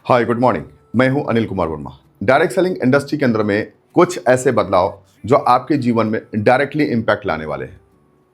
Hi good morning. मैं हूं Anil Kumar Verma. Direct selling industry के अंदर में कुछ ऐसे बदलाव जो आपके जीवन में डायरेक्टली इंपैक्ट लाने वाले हैं।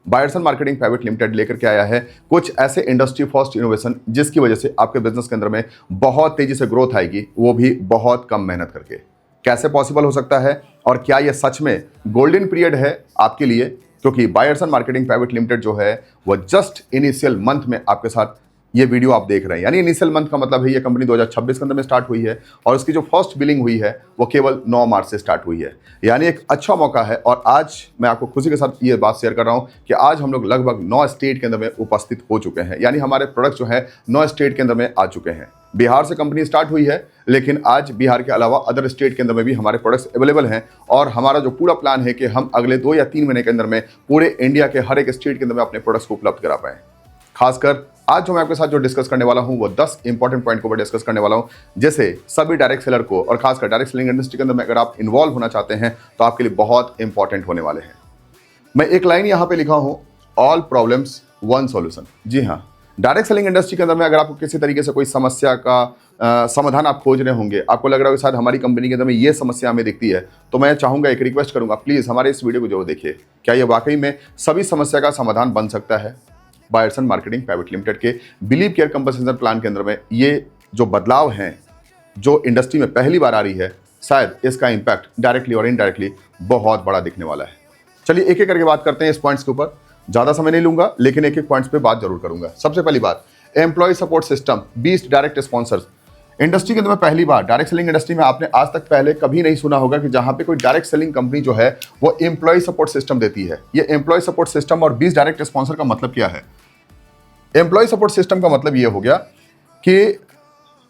बायर्सन मार्केटिंग प्राइवेट लिमिटेड लेकर के आया है कुछ ऐसे इंडस्ट्री फर्स्ट इनोवेशन जिसकी वजह से आपके बिजनेस के अंदर में बहुत तेजी से ग्रोथ आएगी, वो भी बहुत कम मेहनत करके। कैसे पॉसिबल हो सकता है और क्या यह सच में गोल्डन पीरियड है आपके लिए, क्योंकि बायर्सन मार्केटिंग प्राइवेट लिमिटेड जो है वह जस्ट इनिशियल मंथ में आपके साथ ये वीडियो आप देख रहे हैं। यानी इनिशियल मंथ का मतलब है ये कंपनी 2026 के अंदर में स्टार्ट हुई है और उसकी जो फर्स्ट बिलिंग हुई है वो केवल 9 मार्च से स्टार्ट हुई है। यानी एक अच्छा मौका है और आज मैं आपको खुशी के साथ ये बात शेयर कर रहा हूँ कि आज हम लोग लगभग 9 स्टेट के अंदर में उपस्थित हो चुके हैं। यानी हमारे प्रोडक्ट जो है 9 स्टेट के अंदर में आ चुके हैं। बिहार से कंपनी स्टार्ट हुई है, लेकिन आज बिहार के अलावा अदर स्टेट के अंदर में भी हमारे प्रोडक्ट्स अवेलेबल हैं और हमारा जो पूरा प्लान है कि हम अगले 2 या 3 महीने के अंदर में पूरे इंडिया के हर एक स्टेट के अंदर में अपने प्रोडक्ट्स को उपलब्ध करा पाएं। खासकर आज जो मैं आपके साथ जो डिस्कस करने वाला हूं वो 10 इंपॉर्टेंट पॉइंट को ऊपर डिस्कस करने वाला हूं, जैसे सभी डायरेक्ट सेलर को और खासकर डायरेक्ट सेलिंग इंडस्ट्री के अंदर में अगर आप इन्वॉल्व होना चाहते हैं तो आपके लिए बहुत इंपॉर्टेंट होने वाले हैं। मैं एक लाइन यहां पे लिखा हूं, ऑल प्रॉब्लम्स वन सॉल्यूशन। जी हाँ, डायरेक्ट सेलिंग इंडस्ट्री के अंदर में अगर आपको किसी तरीके से कोई समस्या का समाधान आप खोज रहे होंगे, आपको लग रहा है कि शायद हमारी कंपनी के अंदर में ये समस्या हमें दिखती है, तो मैं चाहूंगा, एक रिक्वेस्ट करूंगा, प्लीज हमारे इस वीडियो को जरूर देखिए। क्या ये वाकई में सभी समस्या का समाधान बन सकता है? बायर्सन मार्केटिंग प्राइवेट लिमिटेड के बिलीव केयर कंपनसेशन प्लान के अंदर में ये जो बदलाव हैं जो इंडस्ट्री में पहली बार आ रही है, शायद इसका इंपैक्ट डायरेक्टली और इनडायरेक्टली बहुत बड़ा दिखने वाला है। चलिए एक एक करके बात करते हैं इस पॉइंट्स के ऊपर। ज़्यादा समय नहीं लूंगा, लेकिन एक एक पॉइंट्स पे बात जरूर करूंगा। सबसे पहली बात, employ support system beast direct sponsors. Industry के अंदर में पहली बार, डायरेक्ट सेलिंग इंडस्ट्री में आपने आज तक पहले कभी नहीं सुना होगा कि जहां पे कोई डायरेक्ट सेलिंग कंपनी जो है वो एम्प्लॉय सपोर्ट सिस्टम देती है। ये एम्प्लॉय सपोर्ट सिस्टम और 20 डायरेक्ट स्पॉन्सर का मतलब क्या है? एम्प्लॉय सपोर्ट सिस्टम का मतलब ये हो गया कि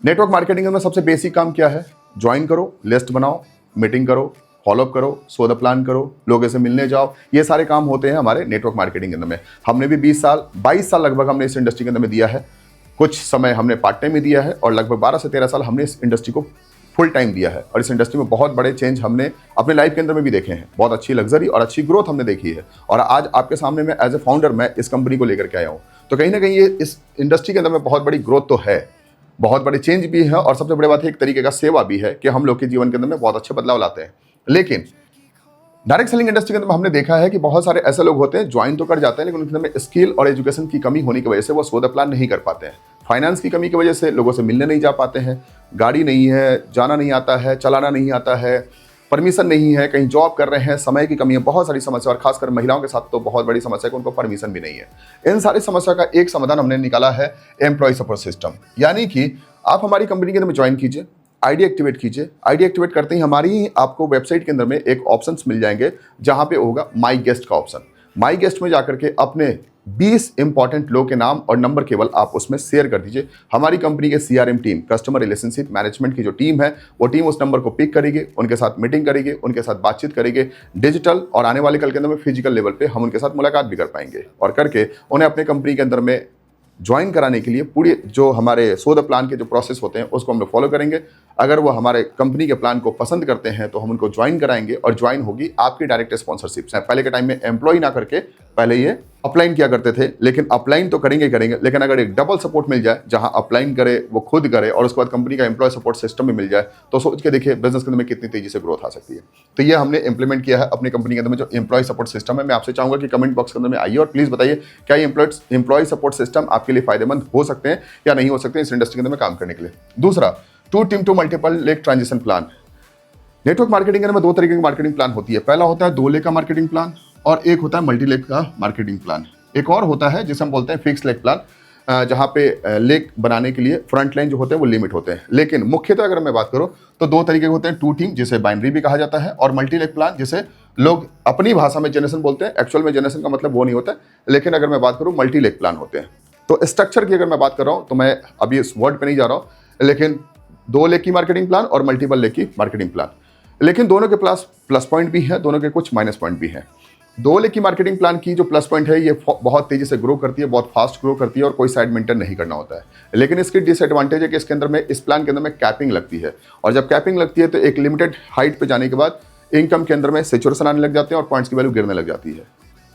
नेटवर्क मार्केटिंग में सबसे बेसिक काम क्या है? ज्वाइन करो, लिस्ट बनाओ, मीटिंग करो, फॉलोअप करो, सो द प्लान करो, लोगों से मिलने जाओ। ये सारे काम होते हैं हमारे नेटवर्क मार्केटिंग के अंदर में। हमने भी 22 साल लगभग हमने इस इंडस्ट्री के अंदर में दिया है। कुछ समय हमने पार्ट टाइम में दिया है और लगभग 12 से 13 साल हमने इस इंडस्ट्री को फुल टाइम दिया है। और इस इंडस्ट्री में बहुत बड़े चेंज हमने अपने लाइफ के अंदर में भी देखे हैं। बहुत अच्छी लग्जरी और अच्छी ग्रोथ हमने देखी है। और आज आपके सामने में एज ए फाउंडर मैं इस कंपनी को लेकर के आया हूँ। तो कहीं ना कहीं ये इस इंडस्ट्री के अंदर में बहुत बड़ी ग्रोथ तो है, बहुत बड़े चेंज भी है और सबसे बड़ी बात है एक तरीके का सेवा भी है कि हम लोग के जीवन के अंदर में बहुत अच्छे बदलाव लाते हैं। लेकिन डायरेक्ट सेलिंग इंडस्ट्री के अंदर हमने देखा है कि बहुत सारे ऐसे लोग होते हैं, ज्वाइन तो कर जाते हैं, लेकिन उनके अंदर में स्किल और एजुकेशन की कमी होने की वजह से वो सो द प्लान नहीं कर पाते हैं। फाइनेंस की कमी की वजह से लोगों से मिलने नहीं जा पाते हैं, गाड़ी नहीं है, जाना नहीं आता है, चलाना नहीं आता है, परमिशन नहीं है, कहीं जॉब कर रहे हैं, समय की कमी है, बहुत सारी समस्या। और खासकर महिलाओं के साथ तो बहुत बड़ी समस्या है कि उनको परमिशन भी नहीं है। इन सारी समस्या का एक समाधान हमने निकाला है, एम्प्लॉय सपोर्ट सिस्टम। यानी कि आप हमारी कंपनी के अंदर में ज्वाइन कीजिए, आईडी एक्टिवेट कीजिए। आईडी एक्टिवेट करते ही हमारी आपको वेबसाइट के अंदर में एक ऑप्शंस मिल जाएंगे जहां पे होगा माई गेस्ट का ऑप्शन। माई गेस्ट में जाकर के अपने 20 इंपॉर्टेंट लोग के नाम और नंबर केवल आप उसमें शेयर कर दीजिए। हमारी कंपनी के CRM team, customer relationship management की जो टीम है, वो टीम उस नंबर को पिक करेगी, उनके साथ मीटिंग करेगी, उनके साथ बातचीत करेगी डिजिटल, और आने वाले कल के अंदर में फिजिकल लेवल पे हम उनके साथ मुलाकात भी कर पाएंगे और करके उन्हें अपने कंपनी के अंदर में ज्वाइन कराने के लिए पूरी जो हमारे सो द प्लान के जो प्रोसेस होते हैं उसको हम लोग फॉलो करेंगे। अगर वो हमारे कंपनी के प्लान को पसंद करते हैं तो हम उनको ज्वाइन कराएंगे और ज्वाइन होगी आपकी डायरेक्ट स्पॉन्सरशिप से। पहले के टाइम में एम्प्लॉय ना करके पहले ये अपलाइन किया करते थे, लेकिन अपलाइन तो करेंगे, लेकिन अगर एक डबल सपोर्ट मिल जाए जहां अपलाइन करे, वो खुद करे और उसके बाद कंपनी का एम्प्लॉय सपोर्ट सिस्टम भी मिल जाए, तो सोच के देखिए बिजनेस के अंदर में कितनी तेजी से ग्रोथ आ सकती है। तो ये हमने इंप्लीमेंट किया है अपनी कंपनी के अंदर में जो एम्प्लॉय सपोर्ट सिस्टम है। मैं आपसे चाहूंगा कि कमेंट बॉक्स के अंदर में आइए और प्लीज बताइए क्या ये एम्प्लॉय सपोर्ट सिस्टम आपके लिए फायदेमंद हो सकते हैं या नहीं हो सकते हैं इस इंडस्ट्री के अंदर में काम करने के लिए। दूसरा, 2 team to multiple leg transition plan. Network marketing में 2 तरीके की मार्केटिंग प्लान होती है। पहला होता है 2 लेग का मार्केटिंग प्लान और एक होता है मल्टी लेग का मार्केटिंग प्लान। एक और होता है जिसे हम बोलते हैं फिक्स लेग प्लान, जहां पे लेग बनाने के लिए फ्रंट लाइन जो होते हैं वो लिमिट होते हैं। लेकिन मुख्यतः अगर मैं बात करूं तो 2 तरीके के होते हैं, 2 टीम जिसे बाइनरी भी कहा जाता है और मल्टी लेग प्लान जिसे लोग अपनी भाषा में जनरेशन बोलते हैं। एक्चुअल में जनरेशन का मतलब वो नहीं होता है, लेकिन अगर मैं बात करूं मल्टी लेग प्लान होते हैं। तो स्ट्रक्चर की अगर मैं बात कर रहा हूं तो मैं अभी इस वर्ड पे नहीं जा रहा हूं, लेकिन 2 लेग की मार्केटिंग प्लान और मल्टीपल लेग की मार्केटिंग प्लान, लेकिन दोनों के प्लस पॉइंट भी है, दोनों के कुछ माइनस पॉइंट भी है। 2 लेग की मार्केटिंग प्लान की जो प्लस पॉइंट है, ये बहुत तेजी से ग्रो करती है, बहुत फास्ट ग्रो करती है और कोई साइड मेंटेन नहीं करना होता है। लेकिन इसकी डिसएडवांटेज है कि इसके अंदर में, इस प्लान के अंदर में कैपिंग लगती है और जब कैपिंग लगती है तो एक लिमिटेड हाइट पे जाने के बाद इनकम के अंदर में सेचुरेशन आने लग जाते हैं और पॉइंट्स की वैल्यू गिरने लग जाती है।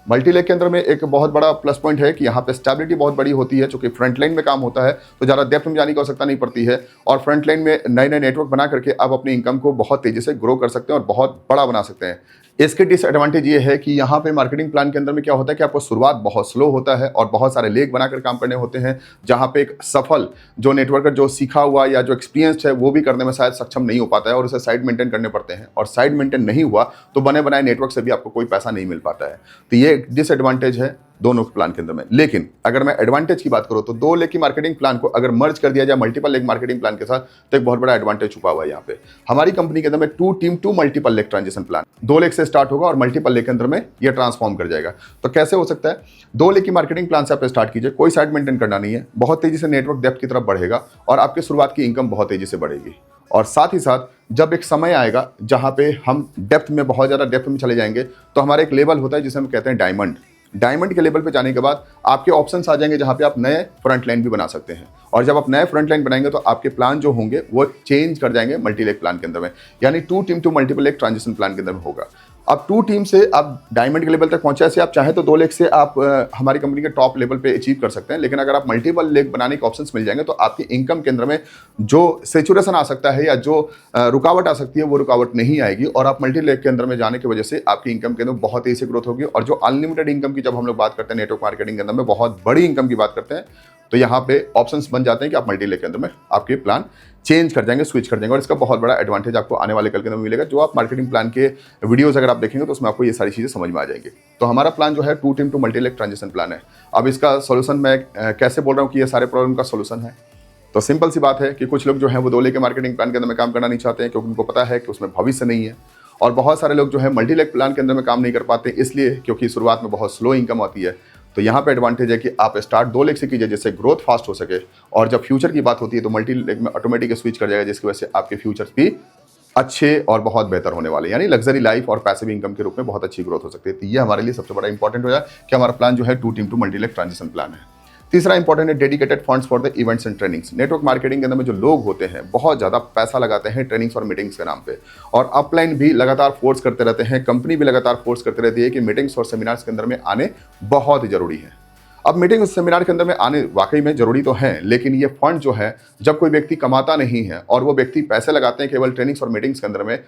मल्टीलेग के अंदर में एक बहुत बड़ा प्लस पॉइंट है कि यहाँ पे स्टेबिलिटी बहुत बड़ी होती है, चूंकि फ्रंट लाइन में काम होता है तो ज़्यादा डेप्थ में जाने की आवश्यकता नहीं पड़ती है, और फ्रंट लाइन में नए नए नेटवर्क बना करके आप अपनी इनकम को बहुत तेज़ी से ग्रो कर सकते हैं और बहुत बड़ा बना सकते हैं। इसके डिसएडवांटेज ये है कि यहाँ पे मार्केटिंग प्लान के अंदर में क्या होता है कि आपको शुरुआत बहुत स्लो होता है और बहुत सारे लेग बनाकर काम करने होते हैं, जहाँ पे एक सफल जो नेटवर्कर जो सीखा हुआ या जो एक्सपीरियंस्ड है वो भी करने में शायद सक्षम नहीं हो पाता है और उसे साइड मेंटेन करने पड़ते हैं, और साइड मेंटेन नहीं हुआ तो बने बनाए नेटवर्क से भी आपको कोई पैसा नहीं मिल पाता है। तो ये डिसएडवांटेज है दोनों प्लान के अंदर में। लेकिन अगर मैं एडवांटेज की बात करूं तो 2 लेग की मार्केटिंग प्लान को अगर मर्ज कर दिया जाए मल्टीपल लेग मार्केटिंग प्लान के साथ तो एक बहुत बड़ा एडवांटेज छुपा हुआ है यहाँ पे। हमारी कंपनी के अंदर में 2 team 2 multiple leg transition plan 2 leg से स्टार्ट होगा और मल्टीपल लेग के अंदर में ये ट्रांसफॉर्म कर जाएगा। तो कैसे हो सकता है? 2 लेग की मार्केटिंग प्लान से आप स्टार्ट कीजिए, कोई साइड मेंटेन करना नहीं है, बहुत तेजी से नेटवर्क डेप्थ की तरफ बढ़ेगा और आपकी शुरुआत की इनकम बहुत तेजी से बढ़ेगी। और साथ ही साथ जब एक समय आएगा जहां पे हम डेप्थ में बहुत ज़्यादा डेप्थ में चले जाएंगे तो हमारा एक लेवल होता है जिसे हम कहते हैं डायमंड। डायमंड के लेवल पे जाने के बाद आपके ऑप्शंस आ जाएंगे जहां पे आप नए फ्रंट लाइन भी बना सकते हैं, और जब आप नए फ्रंट लाइन बनाएंगे तो आपके प्लान जो होंगे वो चेंज कर जाएंगे मल्टी लेग प्लान के अंदर में, यानी 2 team 2 multiple leg transition plan के अंदर में होगा। अब 2 टीम से आप डायमंड के लेवल तक पहुंचे, ऐसे आप चाहे तो 2 लेग से आप हमारी कंपनी के टॉप लेवल पे अचीव कर सकते हैं, लेकिन अगर आप मल्टीपल लेग बनाने के ऑप्शंस मिल जाएंगे तो आपकी इनकम के अंदर में जो सेचुरेशन आ सकता है या जो रुकावट आ सकती है वो रुकावट नहीं आएगी, और आप मल्टी लेग के अंदर में जाने की वजह से आपकी इनकम के अंदर बहुत तेजी से ग्रोथ होगी। और जो अनलिमिटेड इनकम की जब हम लोग बात करते हैं नेटवर्क मार्केटिंग के अंदर में बहुत बड़ी इनकम की बात करते हैं, तो यहाँ पे ऑप्शंस बन जाते हैं कि आप मल्टी लेग के अंदर में आपके प्लान चेंज कर जाएंगे, स्विच कर जाएंगे, और इसका बहुत बड़ा एडवांटेज आपको आने वाले कल के अंदर मिलेगा। जो आप मार्केटिंग प्लान के वीडियोस अगर आप देखेंगे तो उसमें आपको ये सारी चीज़ें समझ में आ जाएंगी। तो हमारा प्लान जो है 2 team 2 multi leg transition plan है। अब इसका सोल्यूशन मैं कैसे बोल रहा हूँ कि ये सारे प्रॉब्लम का सोल्यूशन है, तो सिंपल सी बात है कि कुछ लोग जो है वो 2 लेग के मार्केटिंग प्लान के अंदर में काम करना नहीं चाहते हैं क्योंकि उनको पता है कि उसमें भविष्य नहीं है, और बहुत सारे लोग जो है मल्टी लेग प्लान के अंदर में काम नहीं कर पाते इसलिए क्योंकि शुरुआत में बहुत स्लो इनकम आती है। तो यहाँ पे एडवांटेज है कि आप स्टार्ट 2 लेग से कीजिए जिससे ग्रोथ फास्ट हो सके, और जब फ्यूचर की बात होती है तो मल्टी लेग में ऑटोमेटिक स्विच कर जाएगा, जिसकी वजह से आपके फ्यूचर्स भी अच्छे और बहुत बेहतर होने वाले, यानी लग्जरी लाइफ और पैसिव इनकम के रूप में बहुत अच्छी ग्रोथ हो सकती है। तो ये हमारे लिए सबसे बड़ा इंपॉर्टेंट हो जाए कि हमारा प्लान जो है 2 team 2 multi leg transition plan है। तीसरा इंपॉर्टेंट है dedicated funds for the events and trainings. Network marketing के अंदर में जो लोग होते हैं बहुत ज़्यादा पैसा लगाते हैं ट्रेनिंग्स और मीटिंग्स के नाम पे, और अपलाइन भी लगातार फोर्स करते रहते हैं, कंपनी भी लगातार फोर्स करती रहती है कि मीटिंग्स और सेमिनार्स के अंदर में आने बहुत ही जरूरी है। अब मीटिंग और सेमिनार के अंदर में आने वाकई में जरूरी तो है, लेकिन ये फंड जो है जब कोई व्यक्ति कमाता नहीं है और वो व्यक्ति पैसे लगाते हैं केवल ट्रेनिंग्स और मीटिंग्स के अंदर में,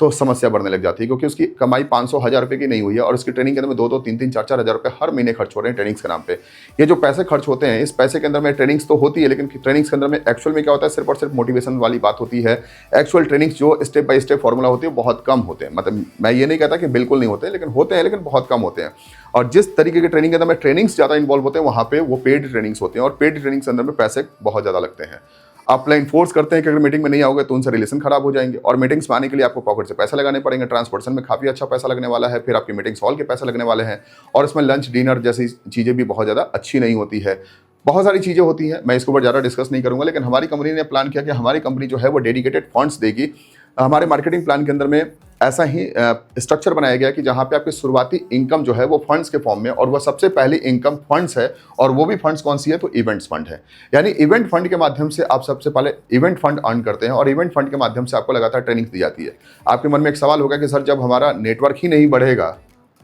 तो समस्या बढ़ने लग जाती है, क्योंकि उसकी कमाई 500-1000 रुपये की नहीं हुई है और उसकी ट्रेनिंग के अंदर में 2-2, 3-3, 4-4 हज़ार रुपये हर महीने खर्च हो रहे हैं ट्रेनिंग्स के नाम पे। ये जो पैसे खर्च होते हैं, इस पैसे के अंदर में ट्रेनिंग्स तो होती है, लेकिन ट्रेनिंग्स के अंदर में एक्चुअल में क्या होता है, सिर्फ और सिर्फ मोटिवेशन वाली बात होती है। एक्चुअल ट्रेनिंग्स जो स्टेप बाय स्टेप फॉर्मूला होती है बहुत कम होते हैं, मतलब मैं ये नहीं कहता कि बिल्कुल नहीं होते, लेकिन होते हैं, लेकिन बहुत कम होते हैं। और जिस तरीके के ट्रेनिंग के अंदर में ट्रेनिंग्स ज़्यादा इन्वॉल्व होते हैं वहाँ पे वो पेड ट्रेनिंग्स होते हैं, और पेड ट्रेनिंग्स के अंदर में पैसे बहुत ज़्यादा लगते हैं। अपलाइन फोर्स करते हैं कि अगर मीटिंग में नहीं आओगे तो उनसे रिलेशन खराब हो जाएंगे, और मीटिंग्स में आने के लिए आपको पॉकेट से पैसे लगाने पड़ेंगे, ट्रांसपोर्टेशन में काफ़ी अच्छा पैसा लगने वाला है, फिर आपकी मीटिंग्स हॉल के पैसे लगने वाले हैं, और इसमें लंच डिनर जैसी चीज़ें भी बहुत ज़्यादा अच्छी नहीं होती है। बहुत सारी चीज़ें होती हैं, मैं इसके ऊपर ज़्यादा डिस्कस नहीं करूँगा, लेकिन हमारी कंपनी ने प्लान किया कि हमारी कंपनी जो है वो डेडिकेटेड फंड्स देगी। हमारे मार्केटिंग प्लान के अंदर में ऐसा ही स्ट्रक्चर बनाया गया कि जहाँ पे आपकी शुरुआती इनकम जो है वो फंड्स के फॉर्म में, और वह सबसे पहली इनकम फंड्स है, और वो भी फंड्स कौन सी है, तो इवेंट्स फंड है। यानी इवेंट फंड के माध्यम से आप सबसे पहले इवेंट फंड अर्न करते हैं, और इवेंट फंड के माध्यम से आपको लगातार ट्रेनिंग दी जाती है। आपके मन में एक सवाल होगा कि सर जब हमारा नेटवर्क ही नहीं बढ़ेगा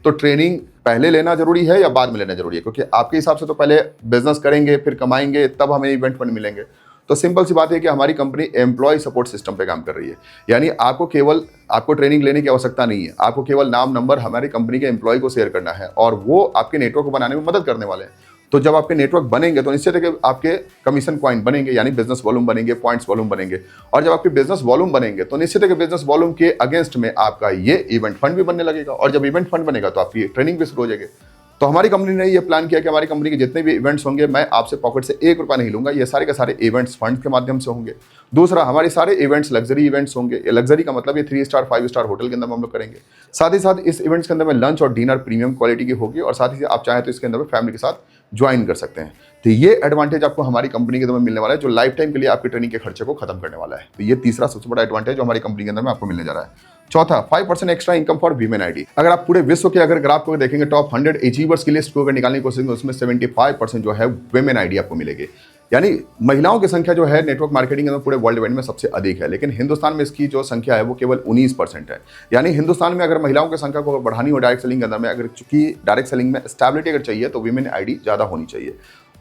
तो ट्रेनिंग पहले लेना जरूरी है या बाद में लेना जरूरी है, क्योंकि आपके हिसाब से तो पहले बिजनेस करेंगे फिर कमाएंगे तब हमें इवेंट फंड मिलेंगे। तो सिंपल सी बात है कि हमारी कंपनी एम्प्लॉय सपोर्ट सिस्टम पे काम कर रही है, यानी आपको ट्रेनिंग लेने की आवश्यकता नहीं है, आपको केवल नाम नंबर हमारी कंपनी के एम्प्लॉय को शेयर करना है और वो आपके नेटवर्क को बनाने में मदद करने वाले हैं। तो जब आपके नेटवर्क बनेंगे तो निश्चित है कि आपके कमीशन पॉइंट बनेंगे, यानी बिजनेस वॉल्यूम बनेंगे, पॉइंट्स वॉल्यूम बनेंगे, और जब आपके बिजनेस वॉल्यूम बनेंगे तो निश्चित है कि बिजनेस वॉल्यूम के अगेंस्ट में आपका ये इवेंट फंड भी बनने लगेगा, और जब इवेंट फंड बनेगा तो आपकी ट्रेनिंग भी शुरू हो जाएगी। तो हमारी कंपनी ने ये प्लान किया कि हमारी कंपनी के जितने भी इवेंट्स होंगे मैं आपसे पॉकेट से 1 रुपया नहीं लूंगा, ये सारे के सारे इवेंट्स फंड के माध्यम से होंगे। दूसरा, हमारे सारे इवेंट्स लग्जरी इवेंट्स होंगे। लग्जरी का मतलब ये 3 स्टार 5 स्टार होटल के अंदर हम लोग करेंगे। साथ ही साथ इस इवेंट्स के अंदर में लंच और डिनर प्रीमियम क्वालिटी की होगी, और साथ ही आप चाहें तो इसके अंदर में फैमिली के साथ ज्वाइन कर सकते हैं। तो ये एडवांटेज आपको हमारी कंपनी के अंदर में मिलने वाला है, जो लाइफ टाइम के लिए आपकी ट्रेनिंग के खर्चे को खत्म करने वाला है। तो ये तीसरा सबसे बड़ा एडवांटेज जो हमारी कंपनी के अंदर में आपको मिलने जा रहा है। चौथा, 5% extra income for women ID. अगर आप पूरे विश्व के अगर ग्राफ को देखेंगे टॉप 100 अचीवर्स की लिस्ट को अगर निकालने की कोशिश करेंगे उसमें 75% जो है वीमेन आईडी आपको मिलेगी। यानी महिलाओं की संख्या जो है नेटवर्क मार्केटिंग के अंदर पूरे वर्ल्ड वाइड में सबसे अधिक है, लेकिन हिंदुस्तान में इसकी जो संख्या है वो केवल 19% है। यानी हिंदुस्तान में अगर महिलाओं की संख्या को बढ़ानी हो डायरेक्ट सेलिंग के अंदर में, अगर चूंकि डायरेक्ट सेलिंग में स्टेबिलिटी अगर चाहिए तो वीमेन आईडी ज़्यादा होनी चाहिए।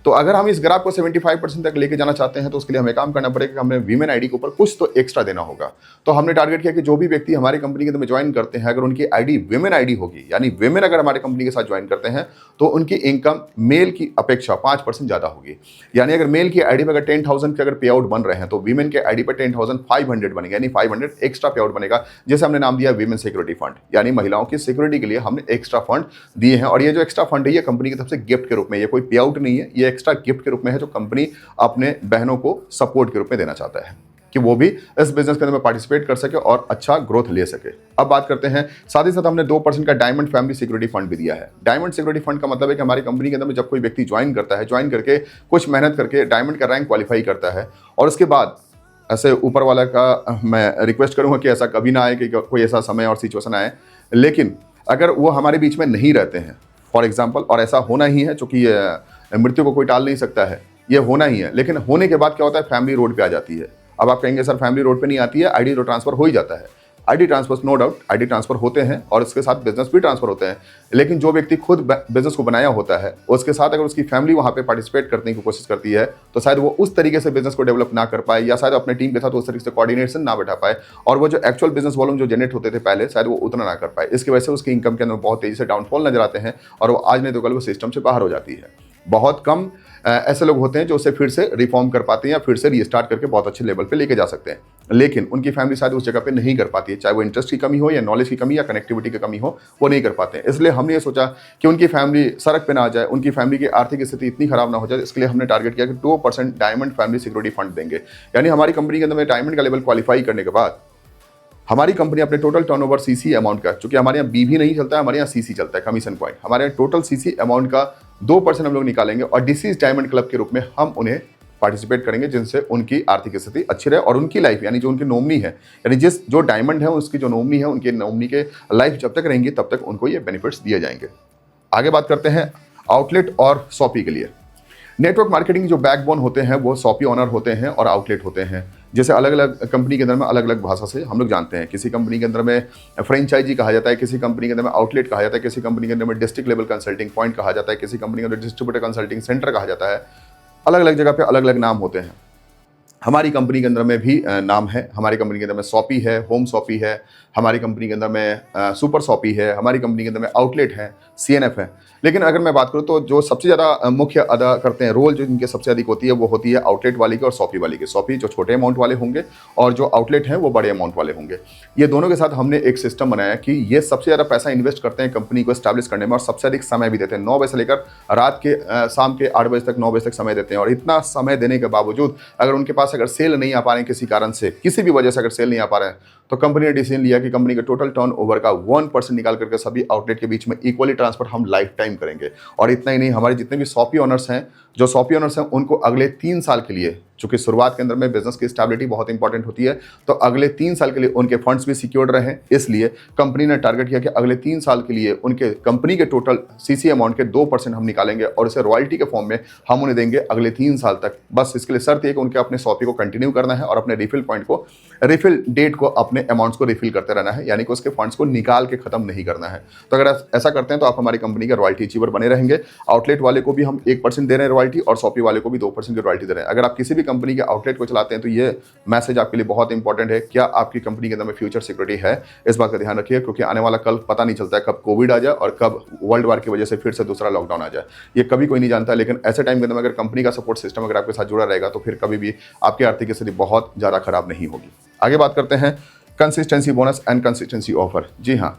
तो अगर हम इस ग्राफ को 75% तक लेके जाना चाहते हैं तो उसके लिए हमें काम करना पड़ेगा कि हमें वीमेन आईडी के ऊपर कुछ तो एक्स्ट्रा देना होगा। तो हमने टारगेट किया कि जो भी व्यक्ति हमारी कंपनी के अंदर ज्वाइन करते हैं, अगर उनकी आईडी वीमेन आईडी होगी, यानी वीमेन अगर हमारी कंपनी के साथ ज्वाइन करते हैं तो उनकी इनकम मेल की अपेक्षा 5% ज़्यादा होगी। यानी अगर मेल की आईडी पर अगर 10,000 के अगर पे आउट बन रहे हैं तो वीमेन के आईडी पर 10,500 बनेगा, यानी 500 एक्स्ट्रा पे आउट बनेगा, जैसे हमने नाम दिया वीमेन सिक्योरिटी फंड। यानी महिलाओं की सिक्योरिटी के लिए हमने एक्स्ट्रा फंड दिए हैं, और ये जो एक्स्ट्रा फंड है ये कंपनी की तरफ से गिफ्ट के रूप में, ये कोई पे आउट नहीं है, ये एक्स्ट्रा गिफ्ट के रूप में है जो कंपनी अपने बहनों को सपोर्ट के रूप में देना चाहता है कि वो भी इस बिजनेस के अंदर में पार्टिसिपेट कर सके और अच्छा ग्रोथ ले सके। अब बात करते हैं, साथ ही साथ हमने 2% का डायमंड फैमिली सिक्योरिटी फंड भी दिया है। डायमंड सिक्योरिटी फंड का मतलब है कि हमारी कंपनी के अंदर में जब कोई व्यक्ति ज्वाइन करता है, ज्वाइन करके कुछ मेहनत करके डायमंड का रैंक क्वालिफाई करता है, और उसके बाद ऐसे ऊपर वाला का मैं रिक्वेस्ट करूंगा कि ऐसा कभी ना आए कि कोई ऐसा समय और सिचुएशन आए, लेकिन अगर वो हमारे बीच में नहीं रहते हैं फॉर एग्जाम्पल, और ऐसा होना ही है चूंकि मृत्यु को कोई टाल नहीं सकता है, ये होना ही है, लेकिन होने के बाद क्या होता है, फैमिली रोड पे आ जाती है। अब आप कहेंगे सर फैमिली रोड पे नहीं आती है, आईडी तो ट्रांसफर हो ही जाता है। ID transfer no doubt ID transfer होते हैं और इसके साथ बिजनेस भी ट्रांसफर होते हैं, लेकिन जो व्यक्ति खुद बिजनेस को बनाया होता है उसके साथ अगर उसकी फैमिली वहाँ पे पार्टिसिपेट करने की कोशिश करती है तो शायद वो उस तरीके से बिजनेस को डेवलप ना कर पाए, या शायद अपने टीम के साथ उस तरीके से कोऑर्डिनेशन ना बैठा पाए, और वो जो एक्चुअल बिजनेस वॉल्यूम जो जनरेट होते थे पहले शायद वो उतना ना कर पाए। इसकी वजह से उसकी इनकम के अंदर बहुत तेजी से डाउनफॉल नजर आते हैं और वो आज नहीं तो कल वो सिस्टम से बाहर हो जाती है। बहुत कम ऐसे लोग होते हैं जो उसे फिर से रिफॉर्म कर पाते हैं या फिर से रीस्टार्ट करके बहुत अच्छे लेवल पे लेके जा सकते हैं, लेकिन उनकी फैमिली शायद उस जगह पे नहीं कर पाती है, चाहे वो इंटरेस्ट की कमी हो या नॉलेज की कमी या कनेक्टिविटी की कमी हो, वो नहीं कर पाते हैं। इसलिए हमने ये सोचा कि उनकी फैमिली सड़क पे ना आ जाए, उनकी फैमिली की आर्थिक स्थिति इतनी खराब ना हो जाए, इसके लिए हमने टारगेट किया कि 2% डायमंड फैमिली सिक्योरिटी फंड देंगे। यानी हमारी कंपनी के अंदर में डायमंड का लेवल क्वालिफाई करने के बाद हमारी कंपनी अपने टोटल टर्नओवर सीसी अमाउंट का, चूंकि हमारे यहाँ बीवी नहीं चलता है, हमारे यहाँ सीसी चलता है, कमीशन पॉइंट, हमारे यहाँ टोटल सीसी अमाउंट का 2% हम लोग निकालेंगे और डिसीज डायमंड क्लब के रूप में हम उन्हें पार्टिसिपेट करेंगे, जिनसे उनकी आर्थिक स्थिति अच्छी रहे और उनकी लाइफ, यानी जो उनकी नॉमिनी है, यानी जो डायमंड है उसकी जो नॉमिनी है, उनके नॉमिनी के लाइफ जब तक रहेंगी तब तक उनको ये बेनिफिट्स दिए जाएंगे। आगे बात करते हैं आउटलेट और शॉपी के लिए। नेटवर्क मार्केटिंग जो बैकबोन होते हैं वो शॉपी ऑनर होते हैं और आउटलेट होते हैं। जैसे अलग अलग कंपनी के अंदर में अलग अलग भाषा से हम लोग जानते हैं, किसी कंपनी के अंदर में फ्रेंचाइजी कहा जाता है, किसी कंपनी के अंदर में आउटलेट कहा जाता है, किसी कंपनी के अंदर में डिस्ट्रिक्ट लेवल कंसल्टिंग पॉइंट कहा जाता है, किसी कंपनी के अंदर डिस्ट्रीब्यूटर कंसल्टिंग सेंटर कहा जाता है। अलग अलग जगह पे अलग अलग नाम होते हैं। हमारी कंपनी के अंदर में भी नाम है, हमारी कंपनी के अंदर में शॉपी है, होम शॉपी है, हमारी कंपनी के अंदर में सुपर शॉपी है, हमारी कंपनी के अंदर में आउटलेट है, सीएनएफ है। लेकिन अगर मैं बात करूं तो जो सबसे ज़्यादा मुख्य अदा करते हैं रोल, जो इनके सबसे अधिक होती है वो होती है आउटलेट वाली की और शॉपी वाली की। शॉपी जो छोटे अमाउंट वाले होंगे और जो आउटलेट हैं वो बड़े अमाउंट वाले होंगे। ये दोनों के साथ हमने एक सिस्टम बनाया कि ये सबसे ज़्यादा पैसा इन्वेस्ट करते हैं कंपनी को स्टैब्लिश करने में और सबसे अधिक समय भी देते हैं। 9 बजे से लेकर रात के शाम के 8 बजे तक 9 बजे तक समय देते हैं, और इतना समय देने के बावजूद अगर उनके पास अगर सेल नहीं आ पा रहे हैं, किसी कारण से किसी भी वजह से अगर सेल नहीं आ पा रहे हैं, तो कंपनी ने डिसीजन लिया कि कंपनी के टोटल टर्नओवर का 1% निकाल करके सभी आउटलेट के बीच में इक्वली ट्रांसफर हम लाइफ टाइम करेंगे। और इतना ही नहीं, हमारे जितने भी शॉपी ओनर्स हैं, जो शॉपी ओनर्स हैं उनको अगले 3 साल के लिए, चूंकि शुरुआत के अंदर में बिजनेस की स्टेबिलिटी बहुत इंपॉर्टेंट होती है, तो अगले 3 साल के लिए उनके फंड्स भी सिक्योर्ड रहें, इसलिए कंपनी ने टारगेट किया कि अगले 3 साल के लिए उनके कंपनी के टोटल सीसी अमाउंट के 2% हम निकालेंगे और इसे रॉयल्टी के फॉर्म में हम उन्हें देंगे अगले 3 साल तक। बस इसके लिए शर्त है कि उनके अपने शॉपी को कंटिन्यू करना है और अपने रिफिल पॉइंट को, रिफिल डेट को, अपने अमाउंट्स को रिफिल करते रहना है, यानी कि उसके फंड्स को निकाल के खत्म नहीं करना है। तो अगर ऐसा करते हैं तो आप हमारी कंपनी के रॉयल्टी अचीवर बने रहेंगे। आउटलेट वाले को भी हम 1% दे रहे हैं रॉयल्टी और शॉपी वाले को भी 2% की रॉयल्टी दे रहे हैं। अगर आप किसी भी कंपनी के आउटलेट को चलाते हैं तो ये मैसेज आपके लिए बहुत इंपॉर्टेंट है, क्या आपकी कंपनी के अंदर में फ्यूचर सिक्योरिटी है, इस बात का ध्यान रखिए, क्योंकि आने वाला कल पता नहीं चलता है कब कोविड आ जाए और कब वर्ल्ड वार की वजह से फिर से दूसरा लॉकडाउन आ जाए, ये कभी कोई नहीं जानता। लेकिन ऐसे टाइम के अंदर अगर कंपनी का सपोर्ट सिस्टम अगर आपके साथ जुड़ा रहेगा तो फिर कभी भी आपकी आर्थिक स्थिति बहुत ज़्यादा खराब नहीं होगी। आगे बात करते हैं consistency bonus and consistency offer. जी हाँ,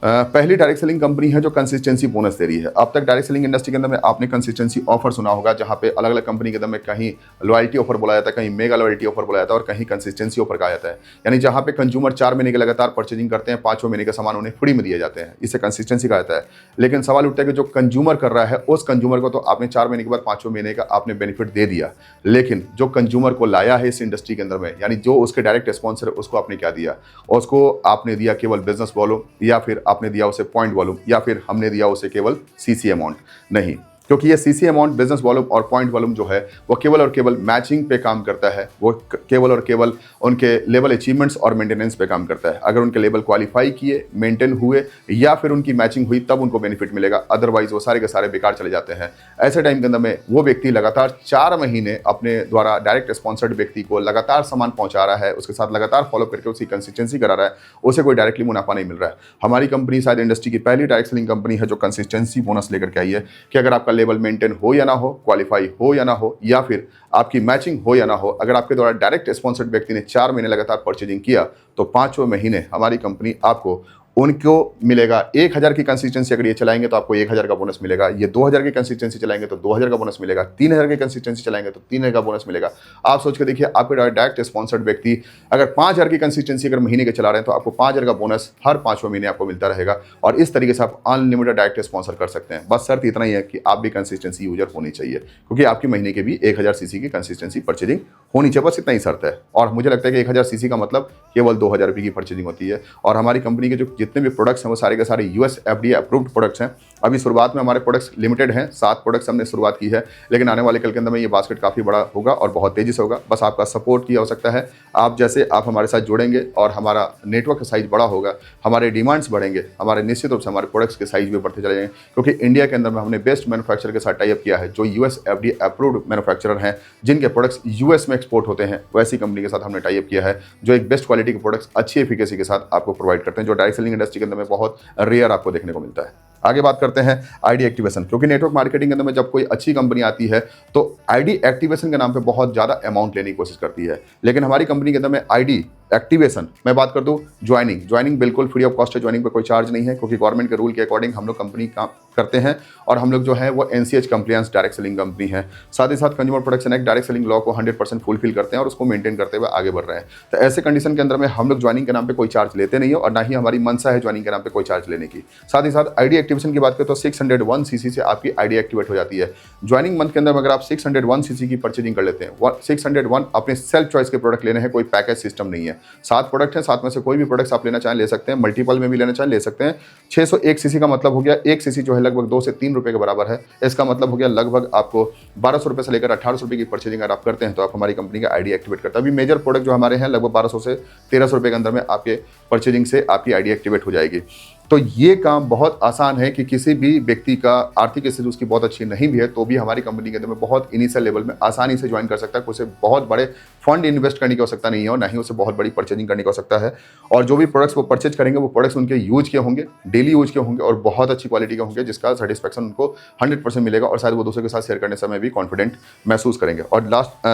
पहली डायरेक्ट सेलिंग कंपनी है जो कंसिस्टेंसी बोनस दे रही है। अब तक डायरेक्ट सेलिंग इंडस्ट्री के अंदर में आपने कंसिस्टेंसी ऑफर सुना होगा, जहां पे अलग अलग कंपनी के अंदर में कहीं लॉयल्टी ऑफर बोला जाता है, कहीं मेगा लॉयल्टी ऑफर बोला जाता है और कहीं कंसिस्टेंसी ऑफर कहा जाता है। यानी जहां पे कंज्यूमर 4 महीने के लगातार परचेजिंग करते हैं, 5वें महीने का सामान उन्हें फ्री में दिए जाते हैं, इसे कंसिस्टेंसी कहा जाता है। लेकिन सवाल उठता है कि जो कंज्यूमर कर रहा है उस कंज्यूमर को तो आपने 4 महीने के बाद 5वें महीने का आपने बेनिफिट दे दिया, लेकिन जो कंज्यूमर को लाया है इस इंडस्ट्री के अंदर में, यानी जो उसके डायरेक्ट स्पॉन्सर है, उसको आपने क्या दिया? उसको आपने दिया केवल बिजनेस वॉल्यूम, या फिर आपने दिया उसे पॉइंट वॉल्यूम, या फिर हमने दिया उसे केवल सीसी अमाउंट? नहीं, क्योंकि ये सीसी अमाउंट, बिजनेस वॉल्यूम और पॉइंट वॉल्यूम जो है वो केवल और केवल मैचिंग पे काम करता है। वो केवल और केवल उनके लेवल अचीवमेंट्स और मेंटेनेंस पे काम करता है। अगर उनके लेवल क्वालिफाई किए, मेंटेन हुए या फिर उनकी मैचिंग हुई तब उनको बेनिफिट मिलेगा, अदरवाइज वो सारे के सारे बेकार चले जाते हैं। ऐसे टाइम के अंदर में वो व्यक्ति लगातार 4 महीने अपने द्वारा डायरेक्ट स्पॉन्सर्ड व्यक्ति को लगातार सामान पहुंचा रहा है, उसके साथ लगातार फॉलो करके उसकी कंसिस्टेंसी करा रहा है, उसे कोई डायरेक्टली मुनाफा नहीं मिल रहा है। हमारी कंपनी शायद इंडस्ट्री की पहली डायरेक्ट सेलिंग कंपनी है जो कंसिस्टेंसी बोनस लेकर के आई है कि अगर आपका लेवल मेंटेन हो या ना हो, क्वालिफाई हो या ना हो, या फिर आपकी मैचिंग हो या ना हो, अगर आपके द्वारा डायरेक्ट स्पॉन्सर्ड व्यक्ति ने 4 महीने लगातार परचेजिंग किया तो 5वें महीने हमारी कंपनी आपको उनको मिलेगा 1000 की कंसिस्टेंसी। अगर ये चलाएंगे तो आपको 1000 का बोनस मिलेगा। ये 2000 की कंसिस्टेंसी चलाएंगे तो 2000 का बोनस मिलेगा। 3000 की कंसिस्टेंसी चलाएंगे तो 3000 का बोनस मिलेगा। आप सोच के देखिए, आपके डायरेक्ट स्पॉन्सर्ड व्यक्ति अगर 5000 की कंसिस्टेंसी अगर महीने के चला रहे हैं तो आपको 5000 का बोनस हर 5वें महीने आपको मिलता रहेगा। और इस तरीके से आप अनलिमिटेड डायरेक्ट स्पॉन्सर कर सकते हैं। बस शर्त इतना ही है कि आप भी कंसिस्टेंसी यूजर होनी चाहिए, क्योंकि आपकी महीने के भी 1000 सीसी की कंसिस्टेंसी परचेजिंग होनी चाहिए। बस इतना ही शर्त है। और मुझे लगता है कि 1000 सीसी का मतलब केवल 2000 रुपये की परचेजिंग होती है। और हमारी कंपनी के जो जितने भी प्रोडक्ट्स हैं वो सारे के सारे यूएस एफडीए अप्रूव्ड प्रोडक्ट्स हैं। अभी शुरुआत में हमारे प्रोडक्ट्स लिमिटेड हैं, 7 प्रोडक्ट्स हमने शुरुआत की है, लेकिन आने वाले कल के अंदर में ये बास्केट काफ़ी बड़ा होगा और बहुत तेज़ी से होगा। बस आपका सपोर्ट की आवश्यकता है। आप जैसे आप हमारे साथ जुड़ेंगे और हमारा नेटवर्क का साइज बड़ा होगा, हमारे डिमांड्स बढ़ेंगे, हमारे निश्चित रूप से हमारे प्रोडक्ट्स के साइज भी बढ़ते चले जाएंगे। क्योंकि इंडिया के अंदर में हमने बेस्ट मैन्युफैक्चरर के साथ टाइप किया है जो यूएस एफडीए अप्रूव्ड मैन्युफैक्चरर हैं, जिनके प्रोडक्ट्स यूएस में एक्सपोर्ट होते हैं। वैसी कंपनी के साथ हमने टाइप किया है जो एक बेस्ट क्वालिटी के प्रोडक्ट्स अच्छी एफिकेसी के साथ आपको प्रोवाइड करते हैं, जो डायरेक्ट सेलिंग इंडस्ट्री के अंदर में बहुत रेयर आपको देखने को मिलता है। आगे बात करते हैं आईडी एक्टिवेशन, क्योंकि नेटवर्क मार्केटिंग के अंदर में जब कोई अच्छी कंपनी आती है तो आईडी एक्टिवेशन के नाम पे बहुत ज़्यादा अमाउंट लेने की कोशिश करती है। लेकिन हमारी कंपनी के अंदर में आईडी एक्टिवेशन, मैं बात कर दूं ज्वाइनिंग बिल्कुल फ्री ऑफ कॉस्ट है। ज्वाइनिंग पे कोई चार्ज नहीं है, क्योंकि गवर्नमेंट के रूल के अकॉर्डिंग हम लोग कंपनी काम करते हैं और हम लोग जो है वो NCH compliance direct selling company है। साथ ही साथ consumer protection act direct selling law को 100% फुलफिल करते हैं और उसको मेंटेन करते हुए आगे बढ़ रहे हैं। तो ऐसे कंडीशन के अंदर में हम लोग ज्वाइनिंग के नाम पे कोई चार्ज लेते नहीं है और ना ही हमारी मंशा है ज्वाइनिंग के नाम पे कोई चार्ज लेने की। साथ ही साथ आईडी एक्टिवेशन की बात करें तो 601 सीसी से आपकी आईडी एक्टिवेट हो जाती है। ज्वाइनिंग मंथ के अंदर अगर आप 601 सीसी की परचेजिंग कर लेते हैं, 601 अपने सेल्फ चॉइस के प्रोडक्ट लेने हैं, कोई पैकेज सिस्टम नहीं है। 7 प्रोडक्ट हैं, 7 में से कोई भी प्रोडक्ट्स आप लेना चाहें ले सकते हैं, मल्टीपल में भी लेना चाहें ले सकते हैं। 601 सीसी का मतलब हो गया 1 सीसी जो है लगभग 2 से 3 रुपए के बराबर है। इसका मतलब हो गया लगभग आपको 1200 रुपए से लेकर 1800 रुपए की परचेजिंग अगर आप करते हैं तो आप हमारी कंपनी का आईडी एक्टिवेट करते हैं। अभी मेजर प्रोडक्ट जो हमारे हैं लगभग 1200 से 1300 रुपए के अंदर में आपके परचेजिंग से आपकी आईडी एक्टिवेट हो जाएगी। तो ये काम बहुत आसान है कि किसी भी व्यक्ति का आर्थिक स्थिति उसकी बहुत अच्छी नहीं भी है तो भी हमारी कंपनी के अंदर में बहुत इनिशियल लेवल में आसानी से ज्वाइन कर सकता है। उसे बहुत बड़े फंड इन्वेस्ट करने की आवश्यकता नहीं है और ना ही उसे बहुत बड़ी परचेजिंग करने की आवश्यकता है। और जो भी प्रोडक्ट्स वो परचेज करेंगे वो प्रोडक्ट्स उनके यूज के होंगे, डेली यूज के होंगे और बहुत अच्छी क्वालिटी के होंगे, जिसका सेटिस्फैक्शन उनको 100% मिलेगा और शायद वो दूसरे के साथ शेयर करने समय भी कॉन्फिडेंट महसूस करेंगे। और लास्ट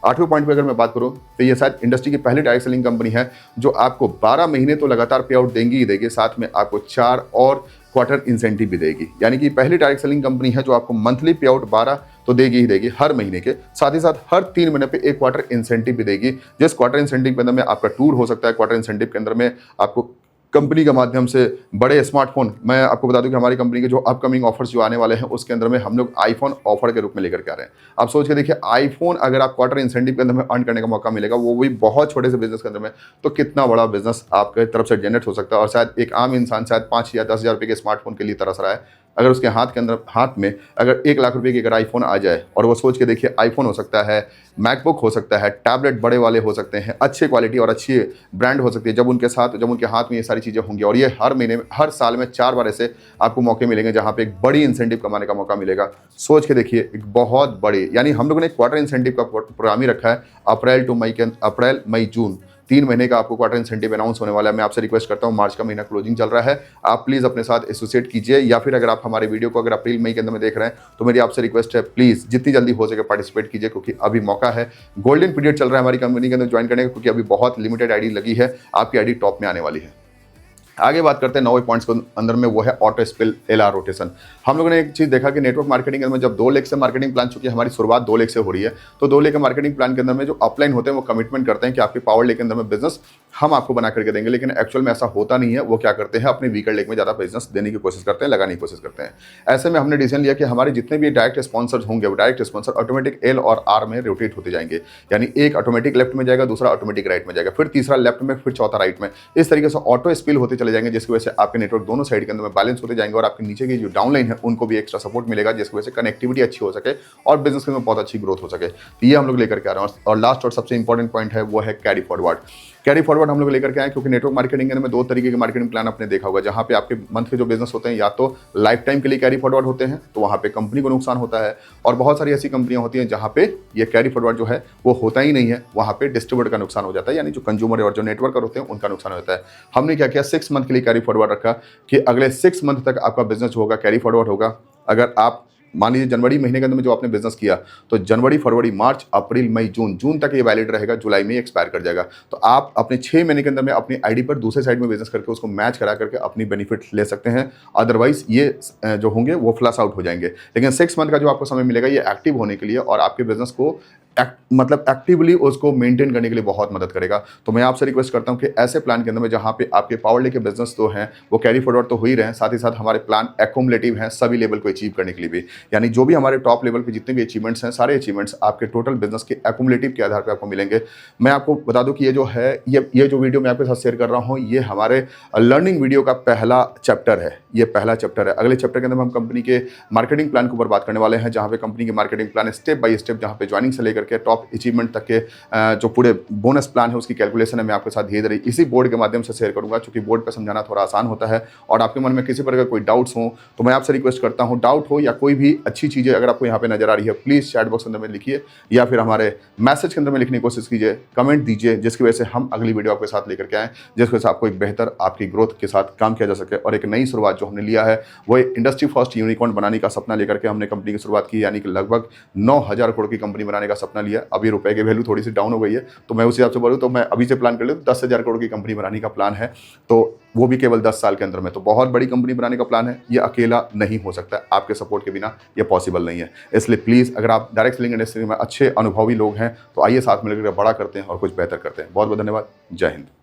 8वें पॉइंट पे अगर मैं बात करूं तो ये शायद इंडस्ट्री की पहली डायरेक्ट सेलिंग कंपनी है जो आपको 12 महीने तो लगातार पे आउट देंगी ही देगी, साथ में आपको 4 और क्वार्टर इंसेंटिव भी देगी। यानी कि पहली डायरेक्ट सेलिंग कंपनी है जो आपको मंथली पे आउट 12 तो देगी ही देगी हर महीने के, साथ ही साथ हर 3 महीने पे 1 क्वार्टर इंसेंटिव भी देगी। जिस क्वार्टर इंसेंटिव के अंदर में आपका टूर हो सकता है, क्वार्टर इंसेंटिव के अंदर में आपको कंपनी के माध्यम से बड़े स्मार्टफोन, मैं आपको बता दूं कि हमारी कंपनी के जो अपकमिंग ऑफर्स जो आने वाले हैं उसके अंदर में हम लोग आईफोन ऑफर के रूप में लेकर के आ रहे हैं। आप सोच के देखिए, आईफोन अगर आप क्वार्टर इंसेंटिव के अंदर में अर्न करने का मौका मिलेगा, वो भी बहुत छोटे से बिजनेस के अंदर में, तो कितना बड़ा बिजनेस आपके तरफ से जनरेट हो सकता है। और शायद एक आम इंसान शायद 5 या 10 हज़ार रुपये के स्मार्टफोन के लिए तरस रहा है, अगर उसके हाथ में अगर 1 लाख रुपए की अगर आईफोन आ जाए, और वो सोच के देखिए आईफोन हो सकता है, मैकबुक हो सकता है, टैबलेट बड़े वाले हो सकते हैं, अच्छे क्वालिटी और अच्छी ब्रांड हो सकती है, जब उनके हाथ में ये सारी चीज़ें होंगी। और ये हर महीने में, हर साल में 4 बार ऐसे आपको मौके मिलेंगे जहाँ पे एक बड़ी इंसेंटिव कमाने का मौका मिलेगा। सोच के देखिए, एक बहुत बड़ी, यानी हम लोगों ने क्वार्टर इंसेंटिव का प्रोग्राम ही रखा है। अप्रैल मई जून 3 महीने का आपको क्वार्टर इंसेंटिव अनाउंस होने वाला है। मैं आपसे रिक्वेस्ट करता हूं, मार्च का महीना क्लोजिंग चल रहा है, आप प्लीज़ अपने साथ एसोसिएट कीजिए, या फिर अगर आप हमारे वीडियो को अगर अप्रैल मई के अंदर में देख रहे हैं तो मेरी आपसे रिक्वेस्ट है, प्लीज़ जितनी जल्दी हो सके पार्टिसिपेट कीजिए, क्योंकि अभी मौका है, गोल्डन पीरियड चल रहा है हमारी कंपनी के अंदर ज्वाइन करने का, क्योंकि अभी बहुत लिमिटेड आईडी लगी है, आपकी आईडी टॉप में आने वाली है। आगे बात करते हैं 9वें पॉइंट्स के अंदर में, वो है ऑटो स्पिल एलआर रोटेशन। हम लोगों ने एक चीज़ देखा कि नेटवर्क मार्केटिंग के अंदर में जब 2 लाख से मार्केटिंग प्लान, चूंकि हमारी शुरुआत 2 लाख से हो रही है, तो 2 लाख के मार्केटिंग प्लान के अंदर में जो अपलाइन होते हैं वो कमिटमेंट करते हैं कि आपके पावर लेक के अंदर में बिजनेस हम आपको बना करके देंगे, लेकिन एक्चुअल में ऐसा होता नहीं है। वो क्या करते हैं, अपने वीकर लेग में ज़्यादा बिजनेस देने की कोशिश करते हैं, लगाने की कोशिश करते हैं। ऐसे में हमने डिसीजन लिया कि हमारे जितने भी डायरेक्ट स्पॉन्सर्स होंगे वो डायरेक्ट स्पॉन्सर ऑटोमेटिक एल और आर में रोटेट होते जाएंगे, यानी एक ऑटोमेटिक लेफ्ट में जाएगा, दूसरा ऑटोमेटिक राइट में जाएगा, फिर तीसरा लेफ्ट में, फिर चौथा राइट में। इस तरीके से ऑटो स्पिल होते चले जाएंगे, जिसकी वजह से आपके नेटवर्क दोनों साइड के अंदर में बैलेंस होते जाएंगे और आपके नीचे की जो डाउनलाइन है उनको भी एक्स्ट्रा सपोर्ट मिलेगा, जिसकी वजह से कनेक्टिविटी अच्छी हो सके और बिजनेस के अंदर बहुत अच्छी ग्रोथ हो सके। तो ये हम लोग लेकर के आ रहे हैं। और लास्ट और सबसे इंपॉर्टेंट पॉइंट है वो है कैरी फॉरवर्ड। कैरी फॉरवर्ड हम लोग लेकर के आए क्योंकि नेटवर्क मार्केटिंग में दो तरीके के मार्केटिंग प्लान आपने देखा होगा, जहां पे आपके मंथ के जो बिजनेस होते हैं या तो लाइफ टाइम के लिए कैरी फॉरवर्ड होते हैं, तो वहां पे कंपनी को नुकसान होता है, और बहुत सारी ऐसी कंपनियां होती हैं जहां पे ये कैरी फॉरवर्ड जो है वो होता ही नहीं है, वहां पे डिस्ट्रीब्यूटर का नुकसान हो जाता है, यानी जो कंज्यूमर और जो नेटवर्कर होते हैं उनका नुकसान होता है। हमने क्या किया, 6 मंथ के लिए कैरी फॉरवर्ड रखा कि अगले 6 मंथ तक आपका बिजनेस होगा कैरी फॉरवर्ड होगा। अगर आप मान लीजिए जनवरी महीने के अंदर में जो आपने बिजनेस किया, तो जनवरी, फरवरी, मार्च, अप्रैल, मई, जून तक ये वैलिड रहेगा, जुलाई में एक्सपायर कर जाएगा। तो आप अपने 6 महीने के अंदर में अपनी आईडी पर दूसरे साइड में बिजनेस करके उसको मैच करा करके अपनी बेनिफिट ले सकते हैं। अदरवाइज ये जो होंगे वो फ्लश आउट हो जाएंगे। लेकिन 6 मंथ का जो आपको समय मिलेगा ये एक्टिव होने के लिए और आपके बिजनेस को मतलब एक्टिवली उसको मेंटेन करने के लिए बहुत मदद करेगा। तो मैं आपसे रिक्वेस्ट करता हूं कि ऐसे प्लान के अंदर में जहां पे आपके पावर लेके बिजनेस तो हैं वो कैरी फॉरवर्ड तो हो ही रहे हैं, साथ ही साथ हमारे प्लान एक्यूमुलेटिव हैं सभी लेवल को अचीव करने के लिए भी, यानी जो भी हमारे टॉप लेवल पे जितने भी अचीवमेंट्स हैं, सारे अचीवमेंट्स आपके टोटल बिजनेस के एक्यूमुलेटिव के आधार पर आपको मिलेंगे। मैं आपको बता दूं कि ये जो है ये जो वीडियो मैं आपके साथ शेयर कर रहा हूँ ये हमारे लर्निंग वीडियो का पहला चैप्टर है। ये पहला चैप्टर है। अगले चैप्टर के अंदर हम कंपनी के मार्केटिंग प्लान के ऊपर बात करने वाले हैं, जहां पे कंपनी के marketing plan step by step, जहां पे ज्वाइनिंग से लेकर के टॉप अचीवमेंट तक के जो पूरे बोनस प्लान है उसकी कैलकुलेशन है मैं आपके साथ धीरे धीरे इसी बोर्ड के माध्यम से शेयर करूंगा, क्योंकि बोर्ड पर समझाना थोड़ा आसान होता है। और आपके मन में किसी प्रकार का कोई डाउट्स हो तो मैं आपसे रिक्वेस्ट करता हूं, डाउट हो या कोई भी अच्छी चीज़ें अगर आपको यहाँ पे नजर आ रही है, प्लीज़ चैट बॉक्स के अंदर में लिखिए या फिर हमारे मैसेज के अंदर में लिखने की कोशिश कीजिए, कमेंट दीजिए, जिसकी वजह से हम अगली वीडियो आपके साथ लेकर के आएँ, जिसकी वजह से आपको एक बेहतर आपकी ग्रोथ के साथ काम किया जा सके। और एक नई शुरुआत जो हमने लिया है वो इंडस्ट्री फर्स्ट यूनिकॉर्न बनाने का सपना लेकर के हमने कंपनी की शुरुआत की, यानी कि लगभग 9,000 करोड़ की कंपनी बनाने का सपना लिया। अभी रुपए की वैल्यू थोड़ी सी डाउन हो गई है, तो मैं उस हिसाब से बोलूँ तो मैं अभी से प्लान कर लूँ 10,000 करोड़ की कंपनी बनाने का प्लान है, तो वो भी केवल 10 साल के अंदर में। तो बहुत बड़ी कंपनी बनाने का प्लान है, ये अकेला नहीं हो सकता, आपके सपोर्ट के बिना ये पॉसिबल नहीं है। इसलिए प्लीज़ अगर आप डायरेक्ट सेलिंग इंडस्ट्री में अच्छे अनुभवी लोग हैं तो आइए साथ में लेकर बड़ा करते हैं और कुछ बेहतर करते हैं। बहुत बहुत धन्यवाद। जय हिंद।